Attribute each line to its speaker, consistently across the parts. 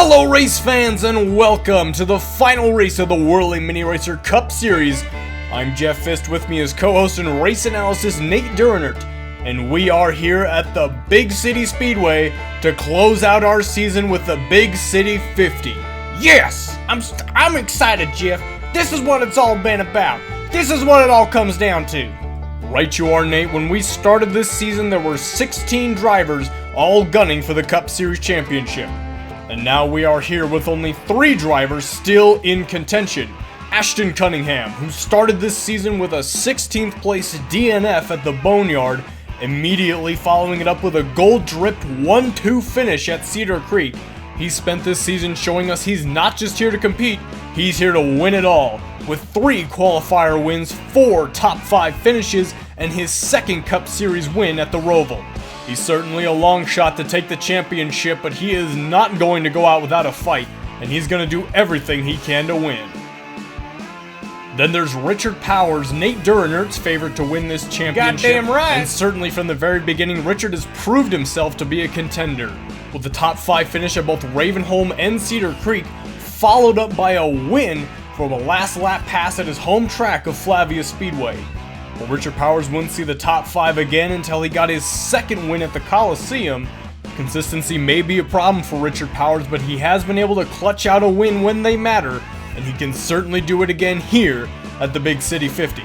Speaker 1: Hello race fans and welcome to the final race of the WIRLY Miniracers Cup Series. I'm Jeff Fist, with me as co-host and race analysis Nate Durenert, and we are here at the Bigcity Speedway to close out our season with the Bigcity 50.
Speaker 2: Yes! I'm excited, Jeff. This is what it's all been about. This is what it all comes down to.
Speaker 1: Right you are, Nate. When we started this season, there were 16 drivers all gunning for the Cup Series Championship. And now we are here with only 3 drivers still in contention. Ashton Cunningham, who started this season with a 16th place DNF at the Boneyard, immediately following it up with a gold-dripped 1-2 finish at Cedar Creek. He spent this season showing us he's not just here to compete, he's here to win it all, with 3 qualifier wins, 4 top 5 finishes, and his second Cup Series win at the Roval. He's certainly a long shot to take the championship, but he is not going to go out without a fight, and he's going to do everything he can to win. Then there's Richard Powers, Nate Durenert's favorite to win this championship.
Speaker 2: Goddamn right!
Speaker 1: And certainly from the very beginning, Richard has proved himself to be a contender, with the top 5 finish at both Ravenholm and Cedar Creek, followed up by a win for the last lap pass at his home track of Flavia Speedway. Well, Richard Powers wouldn't see the top 5 again until he got his second win at the Coliseum. Consistency may be a problem for Richard Powers, but he has been able to clutch out a win when they matter, and he can certainly do it again here at the Bigcity 50.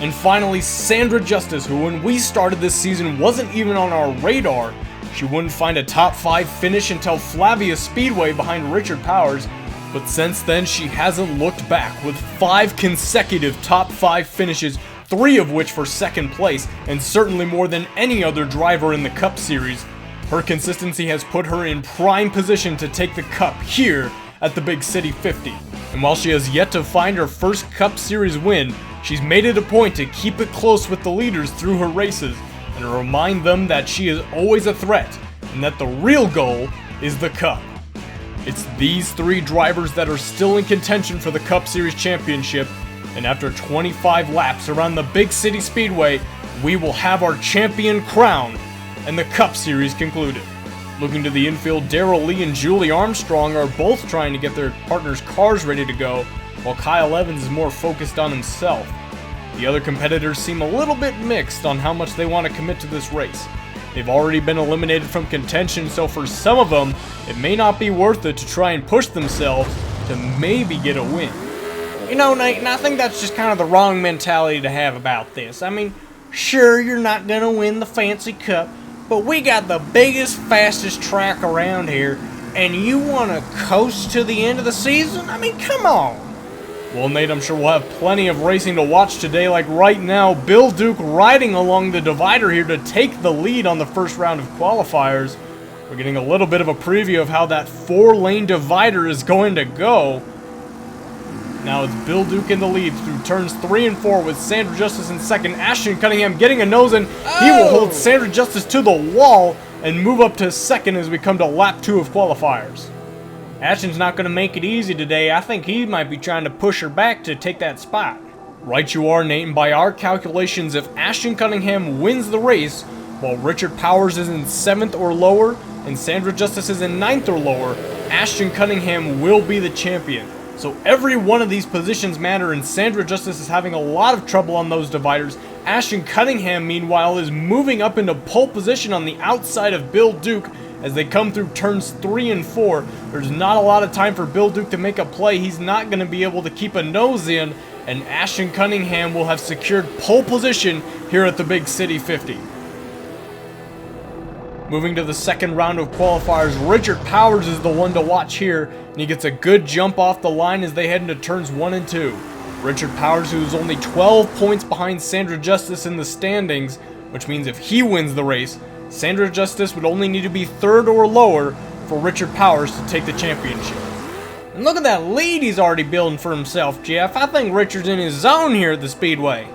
Speaker 1: And finally, Sandra Justice, who when we started this season wasn't even on our radar. She wouldn't find a top 5 finish until Flavia Speedway behind Richard Powers, but since then she hasn't looked back, with 5 consecutive top 5 finishes, 3 of which for second place, and certainly more than any other driver in the Cup Series. Her consistency has put her in prime position to take the Cup here at the Bigcity 50. And while she has yet to find her first Cup Series win, she's made it a point to keep it close with the leaders through her races, and to remind them that she is always a threat, and that the real goal is the Cup. It's these 3 drivers that are still in contention for the Cup Series Championship, and after 25 laps around the Bigcity Speedway, we will have our champion crowned and the Cup Series concluded. Looking to the infield, Darrell Lee and Julie Armstrong are both trying to get their partners' cars ready to go, while Kyle Evans is more focused on himself. The other competitors seem a little bit mixed on how much they want to commit to this race. They've already been eliminated from contention, so for some of them, it may not be worth it to try and push themselves to maybe get a win.
Speaker 2: You know, Nate, and I think that's just kind of the wrong mentality to have about this. I mean, sure, you're not going to win the fancy cup, but we got the biggest, fastest track around here, and you want to coast to the end of the season? I mean, come on.
Speaker 1: Well, Nate, I'm sure we'll have plenty of racing to watch today. Like right now, Bill Duke riding along the divider here to take the lead on the first round of qualifiers. We're getting a little bit of a preview of how that 4-lane divider is going to go. Now it's Bill Duke in the lead through turns 3 and 4 with Sandra Justice in second. Ashton Cunningham getting a nose in. He will hold Sandra Justice to the wall and move up to second as we come to lap 2 of qualifiers.
Speaker 2: Ashton's not going to make it easy today. I think he might be trying to push her back to take that spot.
Speaker 1: Right you are, Nate, and by our calculations, if Ashton Cunningham wins the race, while Richard Powers is in 7th or lower, and Sandra Justice is in 9th or lower, Ashton Cunningham will be the champion. So every one of these positions matter, and Sandra Justice is having a lot of trouble on those dividers. Ashton Cunningham, meanwhile, is moving up into pole position on the outside of Bill Duke as they come through turns 3 and 4. There's not a lot of time for Bill Duke to make a play. He's not going to be able to keep a nose in, and Ashton Cunningham will have secured pole position here at the Bigcity 50. Moving to the second round of qualifiers, Richard Powers is the one to watch here, and he gets a good jump off the line as they head into turns 1 and 2. Richard Powers, who is only 12 points behind Sandra Justice in the standings, which means if he wins the race, Sandra Justice would only need to be 3rd or lower for Richard Powers to take the championship.
Speaker 2: And look at that lead he's already building for himself, Jeff. I think Richard's in his zone here at the Speedway.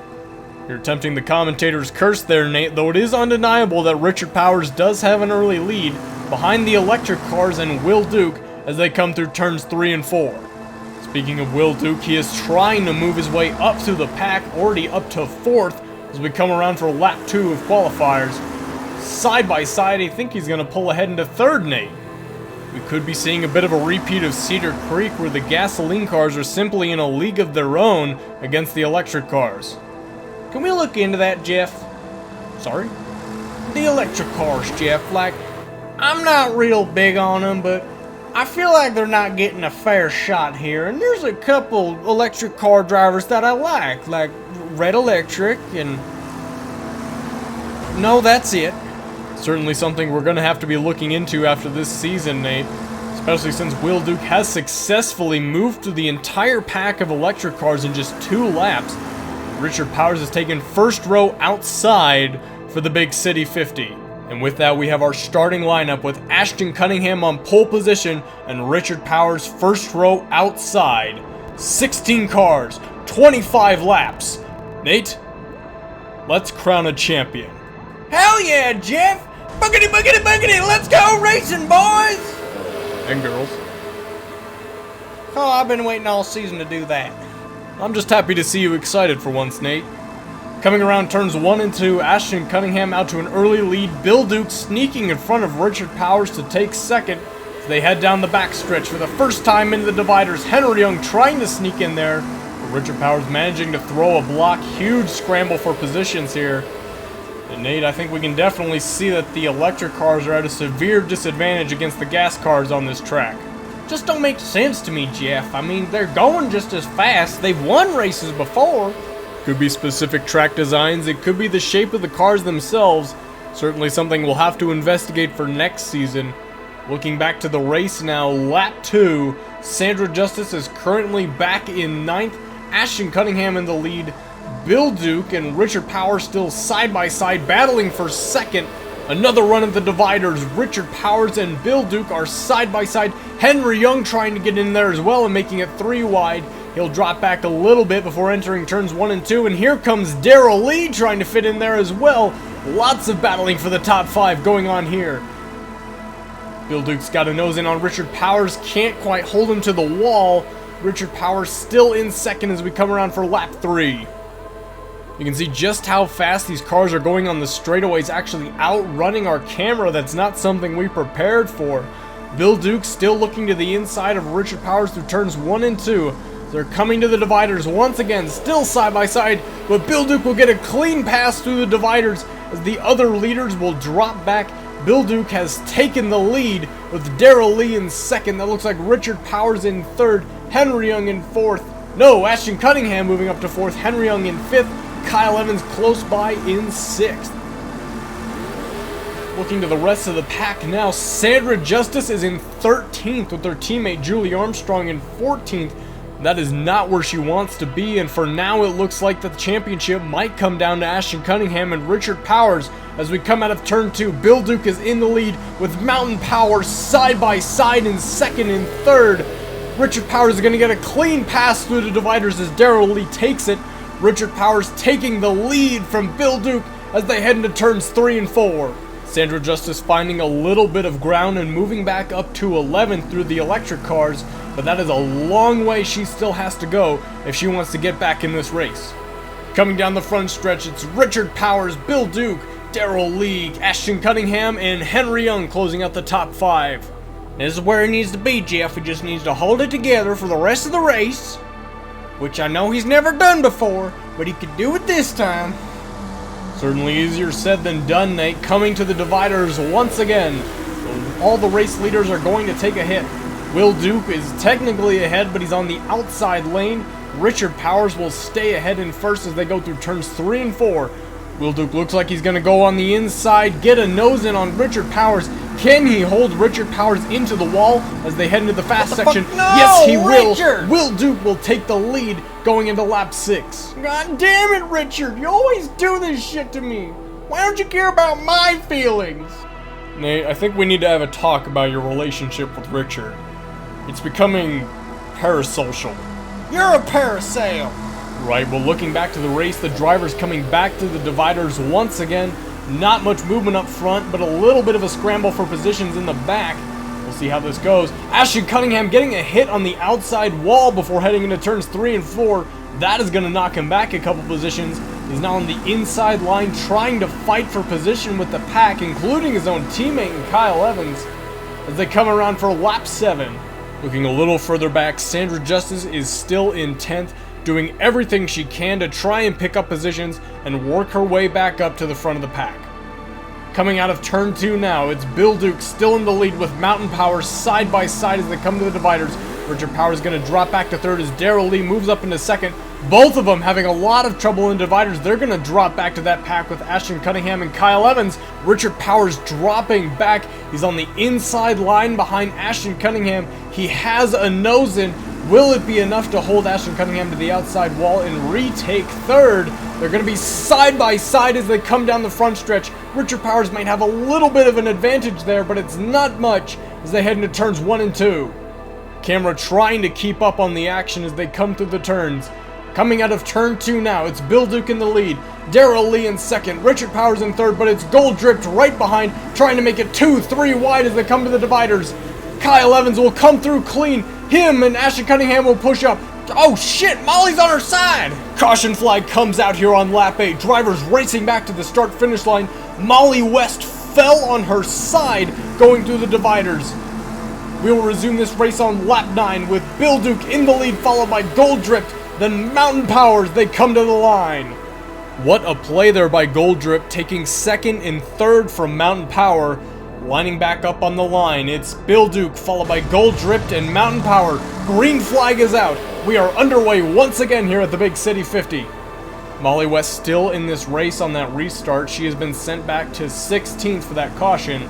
Speaker 1: You're attempting the commentator's curse there, Nate, though it is undeniable that Richard Powers does have an early lead behind the electric cars and Will Duke as they come through turns 3 and 4. Speaking of Will Duke, he is trying to move his way up through the pack, already up to 4th as we come around for lap 2 of qualifiers. Side by side, I think he's going to pull ahead into 3rd, Nate. We could be seeing a bit of a repeat of Cedar Creek where the gasoline cars are simply in a league of their own against the electric cars.
Speaker 2: Can we look into that, Jeff?
Speaker 1: Sorry?
Speaker 2: The electric cars, Jeff. Like, I'm not real big on them, but I feel like they're not getting a fair shot here. And there's a couple electric car drivers that I like Red Electric and... No, that's it.
Speaker 1: Certainly something we're going to have to be looking into after this season, Nate. Especially since Will Duke has successfully moved through the entire pack of electric cars in just 2 laps. Richard Powers has taken first row outside for the Big City 50. And with that, we have our starting lineup with Ashton Cunningham on pole position and Richard Powers first row outside. 16 cars, 25 laps. Nate, let's crown a champion.
Speaker 2: Hell yeah, Jeff! Boogity, boogity, boogity! Let's go racing, boys!
Speaker 1: And girls.
Speaker 2: Oh, I've been waiting all season to do that.
Speaker 1: I'm just happy to see you excited for once, Nate. Coming around turns 1 and 2, Ashton Cunningham out to an early lead. Bill Duke sneaking in front of Richard Powers to take second as they head down the backstretch for the first time into the dividers. Henry Young trying to sneak in there, but Richard Powers managing to throw a block. Huge scramble for positions here. And Nate, I think we can definitely see that the electric cars are at a severe disadvantage against the gas cars on this track.
Speaker 2: Just don't make sense to me, Jeff. I mean, they're going just as fast. They've won races before.
Speaker 1: Could be specific track designs, it could be the shape of the cars themselves. Certainly something we'll have to investigate for next season. Looking back to the race now, lap 2, Sandra Justice is currently back in 9th, Ashton Cunningham in the lead, Bill Duke and Richard Powers still side by side battling for second. Another run at the dividers, Richard Powers and Bill Duke are side by side. Henry Young trying to get in there as well and making it 3 wide. He'll drop back a little bit before entering turns 1 and 2, and here comes Darrell Lee trying to fit in there as well. Lots of battling for the top 5 going on here. Bill Duke's got a nose in on Richard Powers, can't quite hold him to the wall. Richard Powers still in second as we come around for lap 3. You can see just how fast these cars are going on the straightaways, actually outrunning our camera. That's not something we prepared for. Bill Duke still looking to the inside of Richard Powers through turns 1 and 2. They're coming to the dividers once again, still side by side, but Bill Duke will get a clean pass through the dividers as the other leaders will drop back. Bill Duke has taken the lead with Darrell Lee in second. That looks like Richard Powers in third, Henry Young in fourth. No, Ashton Cunningham moving up to fourth, Henry Young in fifth, Kyle Evans close by in sixth. Looking to the rest of the pack now, Sandra Justice is in 13th with her teammate Julie Armstrong in 14th. That is not where she wants to be, and for now it looks like the championship might come down to Ashton Cunningham and Richard Powers. As we come out of turn 2, Bill Duke is in the lead with Mountain Power side by side in second and third. Richard Powers is going to get a clean pass through the dividers as Darrell Lee takes it. Richard Powers taking the lead from Bill Duke as they head into turns 3 and 4. Sandra Justice finding a little bit of ground and moving back up to 11th through the electric cars, but that is a long way she still has to go if she wants to get back in this race. Coming down the front stretch, it's Richard Powers, Bill Duke, Darrell Lee, Ashton Cunningham, and Henry Young closing out the top 5.
Speaker 2: This is where he needs to be, Jeff. He just needs to hold it together for the rest of the race, which I know he's never done before, but he could do it this time.
Speaker 1: Certainly easier said than done, Nate. Coming to the dividers once again. All the race leaders are going to take a hit. Will Duke is technically ahead, but he's on the outside lane. Richard Powers will stay ahead in first as they go through turns 3 and 4. Will Duke looks like he's going to go on the inside, get a nose in on Richard Powers. Can he hold Richard Powers into the wall as they head into the fast section?
Speaker 2: No,
Speaker 1: yes, he will.
Speaker 2: Richard!
Speaker 1: Will Duke will take the lead going into lap 6.
Speaker 2: God damn it, Richard. You always do this shit to me. Why don't you care about my feelings?
Speaker 1: Nate, I think we need to have a talk about your relationship with Richard. It's becoming parasocial.
Speaker 2: You're a parasail.
Speaker 1: Right, well, looking back to the race, the driver's coming back to the dividers once again. Not much movement up front, but a little bit of a scramble for positions in the back. We'll see how this goes. Ashton Cunningham getting a hit on the outside wall before heading into turns 3 and 4. That is going to knock him back a couple positions. He's now on the inside line trying to fight for position with the pack, including his own teammate Kyle Evans. as they come around for lap 7. Looking a little further back, Sandra Justice is still in 10th, doing everything she can to try and pick up positions and work her way back up to the front of the pack. Coming out of turn 2 now, it's Bill Duke still in the lead with Mountain Power side by side as they come to the dividers. Richard Power is going to drop back to 3rd as Darrell Lee moves up into 2nd. Both of them having a lot of trouble in dividers. They're going to drop back to that pack with Ashton Cunningham and Kyle Evans. Richard Power's dropping back. He's on the inside line behind Ashton Cunningham. He has a nose in. Will it be enough to hold Ashton Cunningham to the outside wall and retake 3rd? They're going to be side by side as they come down the front stretch. Richard Powers might have a little bit of an advantage there, but it's not much as they head into turns 1 and 2. Camera trying to keep up on the action as they come through the turns. Coming out of turn 2 now, it's Bill Duke in the lead, Darrell Lee in 2nd, Richard Powers in 3rd, but it's Gold Dripped right behind, trying to make it 2-3 wide as they come to the dividers. Kyle Evans will come through clean. Him and Ashton Cunningham will push up. Oh shit, Molly's on her side! Caution flag comes out here on lap 8. Drivers racing back to the start-finish line. Molly West fell on her side going through the dividers. We will resume this race on lap 9 with Bill Duke in the lead, followed by Gold Dripped, then Mountain Powers. They come to the line. What a play there by Gold Drip, taking 2nd and 3rd from Mountain Power. Lining back up on the line, it's Bill Duke, followed by Gold Dripped and Mountain Power. Green flag is out. We are underway once again here at the Big City 50. Molly West still in this race on that restart. She has been sent back to 16th for that caution.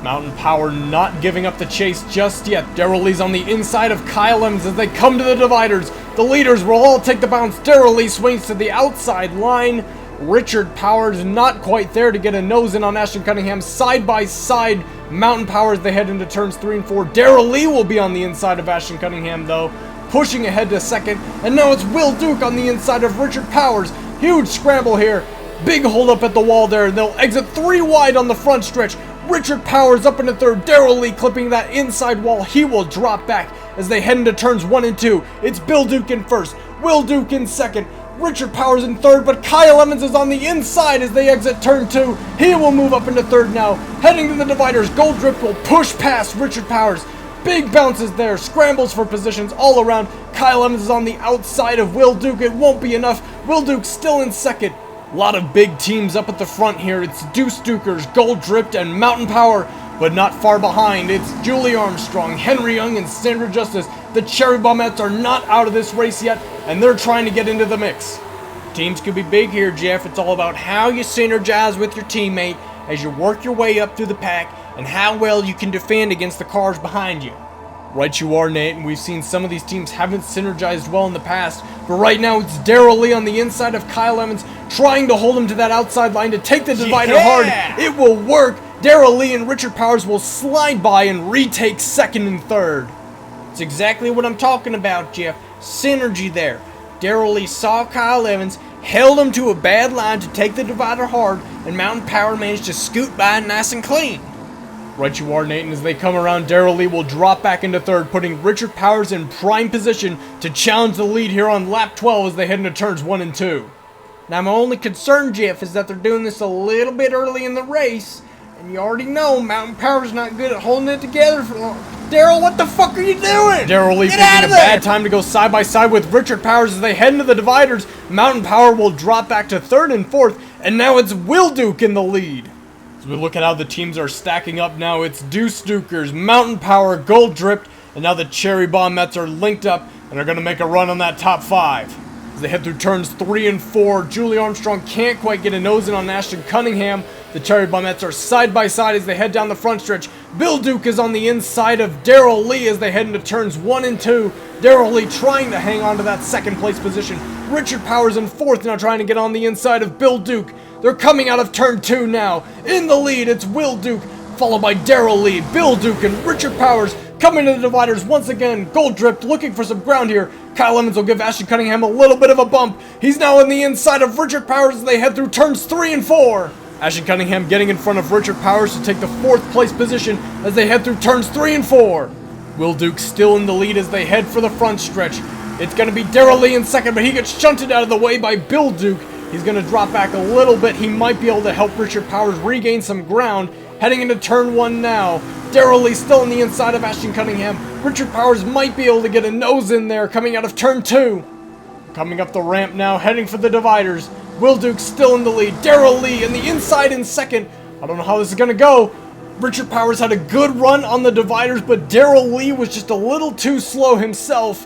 Speaker 1: Mountain Power not giving up the chase just yet. Darrell Lee's on the inside of Kyle Evans as they come to the dividers. The leaders will all take the bounce. Darrell Lee swings to the outside line. Richard Powers not quite there to get a nose in on Ashton Cunningham. Side by side, Mountain Power as they head into turns 3 and 4. Darrell Lee will be on the inside of Ashton Cunningham though, pushing ahead to 2nd. And now it's Will Duke on the inside of Richard Powers. Huge scramble here. Big hold up at the wall there, and they'll exit 3 wide on the front stretch. Richard Powers up into 3rd. Darrell Lee clipping that inside wall. He will drop back as they head into turns 1 and 2. It's Bill Duke in 1st. Will Duke in 2nd. Richard Powers in 3rd, but Kyle Evans is on the inside as they exit turn 2. He will move up into 3rd now. Heading to the dividers, Gold Drip will push past Richard Powers. Big bounces there, scrambles for positions all around. Kyle Evans is on the outside of Will Duke. It won't be enough. Will Duke still in 2nd. A lot of big teams up at the front here. It's Deuce Dukers, Gold Dripped, and Mountain Power, but not far behind. It's Julie Armstrong, Henry Young, and Sandra Justice. The Cherry Bombettes are not out of this race yet, and they're trying to get into the mix. Teams could be big here, Jeff. It's all about how you synergize with your teammate as you work your way up through the pack and how well you can defend against the cars behind you. Right you are, Nate, and we've seen some of these teams haven't synergized well in the past, but right now it's Darrell Lee on the inside of Kyle Evans, trying to hold him to that outside line to take the divider hard. It will work. Darrell Lee and Richard Powers will slide by and retake 2nd and 3rd. It's exactly what I'm talking about, Jeff. Synergy there. Darrell Lee saw Kyle Evans, held him to a bad line to take the divider hard, and Mountain Power managed to scoot by nice and clean. Right you are, Nate, and as they come around, Darrell Lee will drop back into 3rd, putting Richard Powers in prime position to challenge the lead here on lap 12 as they head into turns 1 and 2. Now, my only concern, Jeff, is that they're doing this a little bit early in the race, and you already know Mountain Power's not good at holding it together for long. Darrell, what the fuck are you doing? Darrell Lee picking a bad time to go side by side with Richard Powers as they head into the dividers. Mountain Power will drop back to 3rd and 4th, and now it's Will Duke in the lead. As we look at how the teams are stacking up now, it's Deuce Dukers, Mountain Power, Gold Dripped, and now the Cherry Bombettes are linked up and are going to make a run on that top 5. As they head through turns 3 and 4, Julie Armstrong can't quite get a nose in on Ashton Cunningham. The Cherry Bombettes are side by side as they head down the front stretch. Bill Duke is on the inside of Darrell Lee as they head into turns 1 and 2. Darrell Lee trying to hang on to that 2nd place position. Richard Powers in 4th now trying to get on the inside of Bill Duke. They're coming out of turn 2 now. In the lead, it's Will Duke, followed by Darrell Lee, Bill Duke, and Richard Powers coming to the dividers once again. Gold Dripped looking for some ground here. Kyle Evans will give Ashton Cunningham a little bit of a bump. He's now on the inside of Richard Powers as they head through turns 3 and 4. Ashton Cunningham getting in front of Richard Powers to take the 4th place position as they head through turns 3 and 4. Will Duke still in the lead as they head for the front stretch. It's going to be Darrell Lee in 2nd, but he gets shunted out of the way by Bill Duke. He's going to drop back a little bit. He might be able to help Richard Powers regain some ground. Heading into turn 1 now. Darrell Lee still on the inside of Ashton Cunningham. Richard Powers might be able to get a nose in there coming out of turn 2. Coming up the ramp now, heading for the dividers. Will Duke still in the lead. Darrell Lee in the inside in second. I don't know how this is going to go. Richard Powers had a good run on the dividers, but Darrell Lee was just a little too slow himself.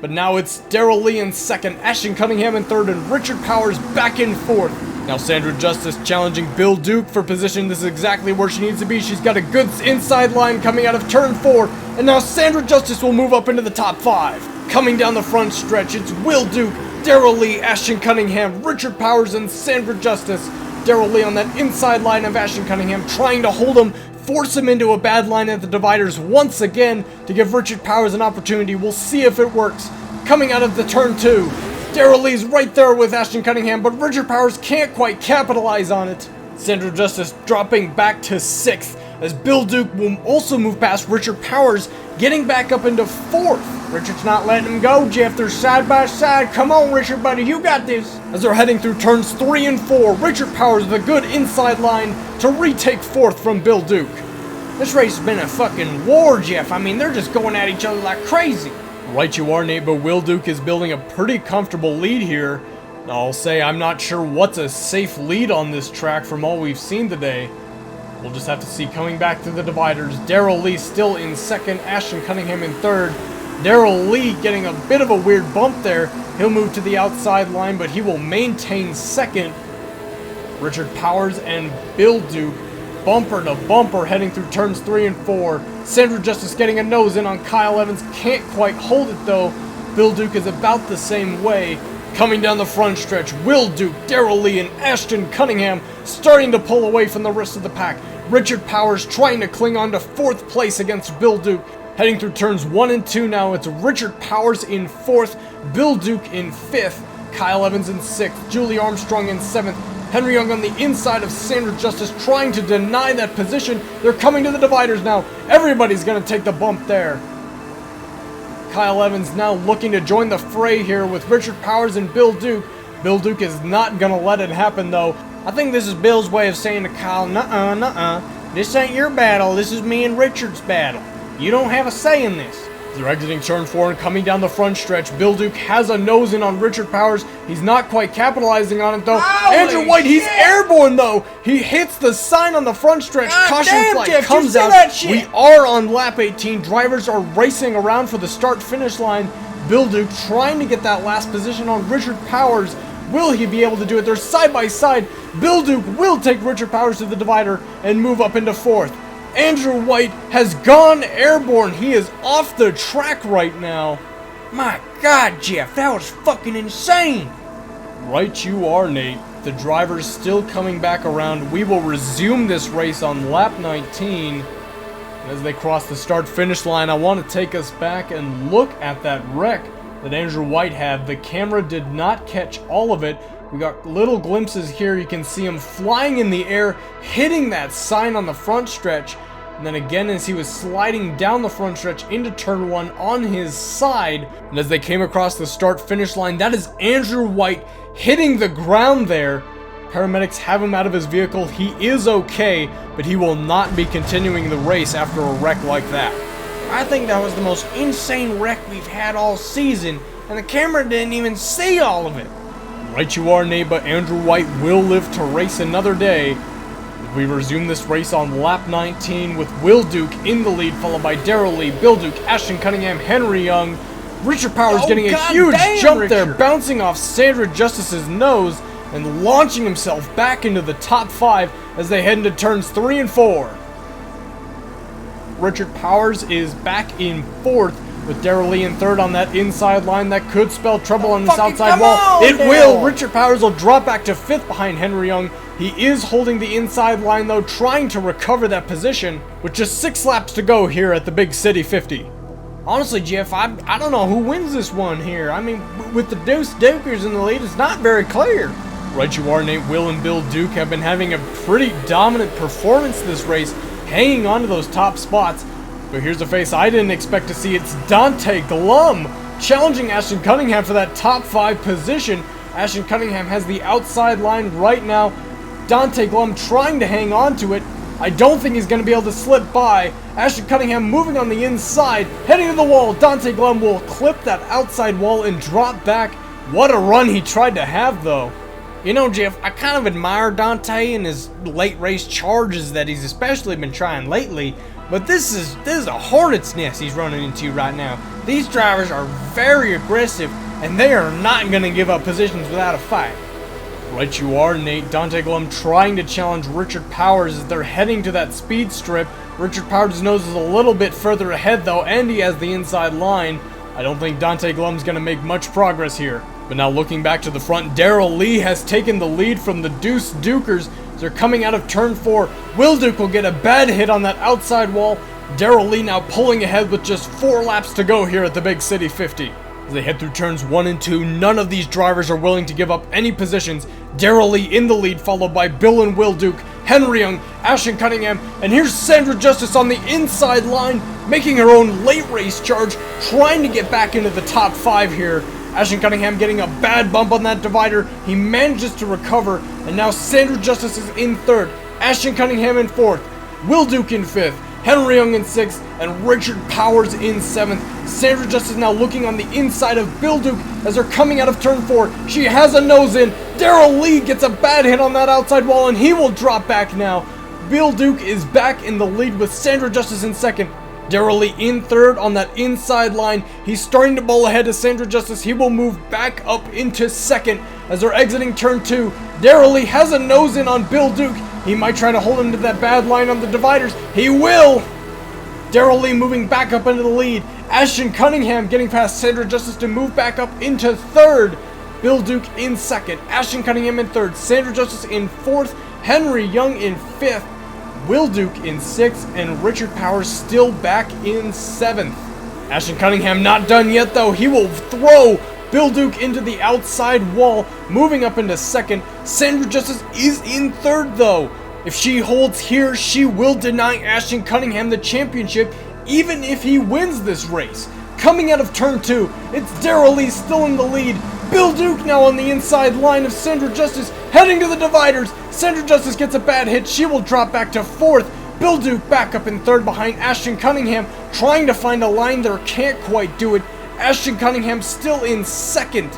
Speaker 1: But now it's Darrell Lee in second, Ashton Cunningham in third, and Richard Powers back in fourth. Now Sandra Justice challenging Bill Duke for position. This is exactly where she needs to be. She's got a good inside line coming out of turn 4. And now Sandra Justice will move up into the top 5. Coming down the front stretch, it's Will Duke, Darrell Lee, Ashton Cunningham, Richard Powers, and Sandra Justice. Darrell Lee on that inside line of Ashton Cunningham, trying to hold him, force him into a bad line at the dividers once again to give Richard Powers an opportunity. We'll see if it works. Coming out of the turn 2, Darrell Lee's right there with Ashton Cunningham, but Richard Powers can't quite capitalize on it. Sandra Justice dropping back to 6th, as Bill Duke will also move past Richard Powers, getting back up into 4th. Richard's not letting him go, Jeff. They're side by side. Come on, Richard, buddy, you got this. As they're heading through turns 3 and 4, Richard Powers with a good inside line to retake 4th from Bill Duke.
Speaker 2: This race has been a fucking war, Jeff. I mean, they're just going at each other like crazy.
Speaker 1: Right you are, Nate, but Will Duke is building a pretty comfortable lead here. I'll say I'm not sure what's a safe lead on this track from all we've seen today. We'll just have to see. Coming back to the dividers, Darrell Lee still in second, Ashton Cunningham in third. Darrell Lee getting a bit of a weird bump there. He'll move to the outside line, but he will maintain second. Richard Powers and Bill Duke bumper to bumper heading through turns 3 and 4. Sandra Justice getting a nose in on Kyle Evans. Can't quite hold it though. Bill Duke is about the same way. Coming down the front stretch, Will Duke, Darrell Lee, and Ashton Cunningham starting to pull away from the rest of the pack. Richard Powers trying to cling on to 4th place against Bill Duke. Heading through turns 1 and 2 now, it's Richard Powers in 4th, Bill Duke in 5th, Kyle Evans in 6th, Julie Armstrong in 7th, Henry Young on the inside of Sandra Justice trying to deny that position. They're coming to the dividers now. Everybody's going to take the bump there. Kyle Evans now looking to join the fray here with Richard Powers and Bill Duke. Bill Duke is not going to let it happen though.
Speaker 2: I think this is Bill's way of saying to Kyle, nuh-uh. This ain't your battle. This is me and Richard's battle. You don't have a say in this.
Speaker 1: They're exiting turn 4 and coming down the front stretch. Bill Duke has a nose in on Richard Powers. He's not quite capitalizing on it though.
Speaker 2: Holy
Speaker 1: Andrew White, he's
Speaker 2: shit.
Speaker 1: airborne though. He hits the sign on the front stretch. Caution
Speaker 2: damn,
Speaker 1: flag
Speaker 2: Jeff,
Speaker 1: comes
Speaker 2: you see
Speaker 1: out.
Speaker 2: that shit?
Speaker 1: We are on lap 18. Drivers are racing around for the start-finish line. Bill Duke trying to get that last position on Richard Powers. Will he be able to do it? They're side by side. Bill Duke will take Richard Powers to the divider and move up into 4th. Andrew White has gone airborne. He is off the track right now.
Speaker 2: My God, Jeff, that was fucking insane.
Speaker 1: Right you are, Nate. The driver's still coming back around. We will resume this race on lap 19. And as they cross the start-finish line, I want to take us back and look at that wreck that Andrew White had. The camera did not catch all of it. We got little glimpses here. You can see him flying in the air, hitting that sign on the front stretch. And then again as he was sliding down the front stretch into turn 1 on his side. And as they came across the start-finish line, that is Andrew White hitting the ground there. Paramedics have him out of his vehicle. He is okay, but he will not be continuing the race after a wreck like that.
Speaker 2: I think that was the most insane wreck we've had all season, and the camera didn't even see all of it.
Speaker 1: Right you are, Nate, but Andrew White will live to race another day. We resume this race on lap 19 with Will Duke in the lead, followed by Darrell Lee, Bill Duke, Ashton Cunningham, Henry Young. Richard Powers getting a huge jump there, bouncing off Sandra Justice's nose and launching himself back into the top 5 as they head into turns 3 and 4. Richard Powers is back in 4th with Darrell Lee in 3rd on that inside line. That could spell trouble on this outside wall. It will. Richard Powers will drop back to 5th behind Henry Young. He is holding the inside line though, trying to recover that position with just 6 laps to go here at the Big City 50.
Speaker 2: Honestly, Jeff, I don't know who wins this one here. I mean, with the Deuce Dukers in the lead, it's not very clear.
Speaker 1: Right you are, Nate. Will and Bill Duke have been having a pretty dominant performance this race, hanging on to those top spots. But here's a face I didn't expect to see. It's Dante Glum challenging Ashton Cunningham for that top 5 position. Ashton Cunningham has the outside line right now. Dante Glum trying to hang on to it. I don't think he's going to be able to slip by. Ashton Cunningham moving on the inside, heading to the wall. Dante Glum will clip that outside wall and drop back. What a run he tried to have, though.
Speaker 2: You know, Jeff, I kind of admire Dante and his late race charges that he's especially been trying lately, but this is a hornet's nest he's running into right now. These drivers are very aggressive, and they are not going to give up positions without a fight.
Speaker 1: Right you are, Nate. Dante Glum trying to challenge Richard Powers as they're heading to that speed strip. Richard Powers' nose is a little bit further ahead, though, and he has the inside line. I don't think Dante Glum's going to make much progress here. But now looking back to the front, Darrell Lee has taken the lead from the Deuce Dukers. They're coming out of turn 4. Will Duke will get a bad hit on that outside wall. Darrell Lee now pulling ahead with just 4 laps to go here at the Big City 50. As they head through turns 1 and 2, none of these drivers are willing to give up any positions. Darrell Lee in the lead, followed by Bill and Will Duke, Henry Young, Ashton Cunningham, and here's Sandra Justice on the inside line, making her own late race charge, trying to get back into the top 5 here. Ashton Cunningham getting a bad bump on that divider. He manages to recover, and now Sandra Justice is in 3rd, Ashton Cunningham in 4th, Will Duke in 5th, Henry Young in 6th, and Richard Powers in 7th. Sandra Justice now looking on the inside of Bill Duke as they're coming out of turn 4. She has a nose in. Darrell Lee gets a bad hit on that outside wall, and he will drop back now. Bill Duke is back in the lead with Sandra Justice in 2nd. Darrell Lee in 3rd on that inside line. He's starting to bowl ahead of Sandra Justice. He will move back up into 2nd as they're exiting turn 2. Darrell Lee has a nose in on Bill Duke. He might try to hold him to that bad line on the dividers. He will! Darrell Lee moving back up into the lead. Ashton Cunningham getting past Sandra Justice to move back up into 3rd. Bill Duke in 2nd. Ashton Cunningham in 3rd. Sandra Justice in 4th. Henry Young in 5th. Will Duke in 6th. And Richard Powers still back in 7th. Ashton Cunningham not done yet, though. He will throw Bill Duke into the outside wall, moving up into 2nd. Sandra Justice is in 3rd, though. If she holds here, she will deny Ashton Cunningham the championship, even if he wins this race. Coming out of turn 2, it's Darrell Lee still in the lead. Bill Duke now on the inside line of Sandra Justice, heading to the dividers. Sandra Justice gets a bad hit. She will drop back to 4th. Bill Duke back up in 3rd behind Ashton Cunningham, trying to find a line there, can't quite do it. Ashton Cunningham still in 2nd.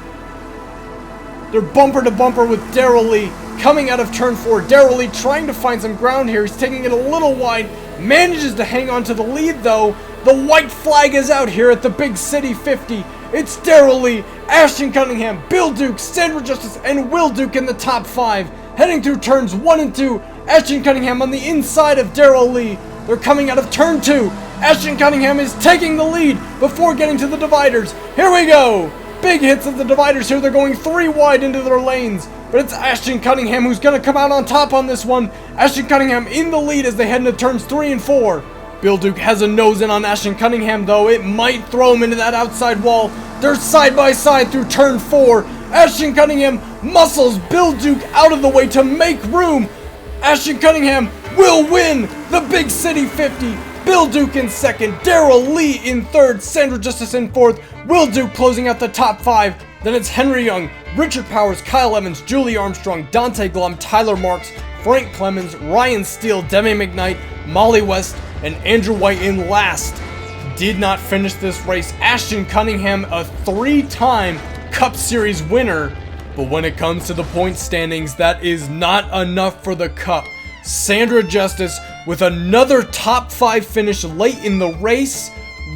Speaker 1: They're bumper to bumper with Darrell Lee coming out of turn 4. Darrell Lee trying to find some ground here. He's taking it a little wide. Manages to hang on to the lead, though. The white flag is out here at the Big City 50. It's Darrell Lee, Ashton Cunningham, Bill Duke, Sandra Justice, and Will Duke in the top 5. Heading through turns 1 and 2. Ashton Cunningham on the inside of Darrell Lee. They're coming out of turn 2. Ashton Cunningham is taking the lead before getting to the dividers. Here we go. Big hits at the dividers here. They're going 3 wide into their lanes. But it's Ashton Cunningham who's going to come out on top on this one. Ashton Cunningham in the lead as they head into turns 3 and 4. Bill Duke has a nose in on Ashton Cunningham, though. It might throw him into that outside wall. They're side by side through turn 4. Ashton Cunningham muscles Bill Duke out of the way to make room. Ashton Cunningham will win the Big City 50. Bill Duke in 2nd, Darrell Lee in 3rd, Sandra Justice in 4th, Will Duke closing out the top 5. Then it's Henry Young, Richard Powers, Kyle Evans, Julie Armstrong, Dante Glum, Tyler Marks, Frank Clemens, Ryan Steele, Demi McKnight, Molly West, and Andrew White in last. Did not finish this race. Ashton Cunningham, a 3-time Cup Series winner. But when it comes to the point standings, that is not enough for the Cup. Sandra Justice, with another top 5 finish late in the race,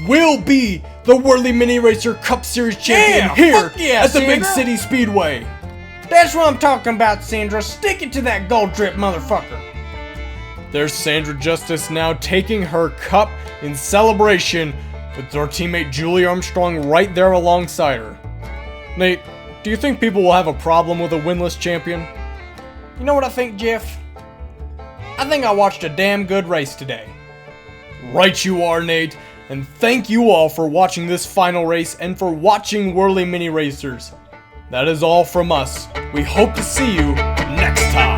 Speaker 1: will be the WIRLY Miniracers Cup Series champion at the Big City Speedway.
Speaker 2: That's what I'm talking about, Sandra. Stick it to that gold drip, motherfucker.
Speaker 1: There's Sandra Justice now taking her cup in celebration with her teammate Julie Armstrong right there alongside her. Nate, do you think people will have a problem with a winless champion?
Speaker 2: You know what I think, Jeff? I think I watched a damn good race today.
Speaker 1: Right you are, Nate. And thank you all for watching this final race and for watching WIRLY Miniracers. That is all from us. We hope to see you next time.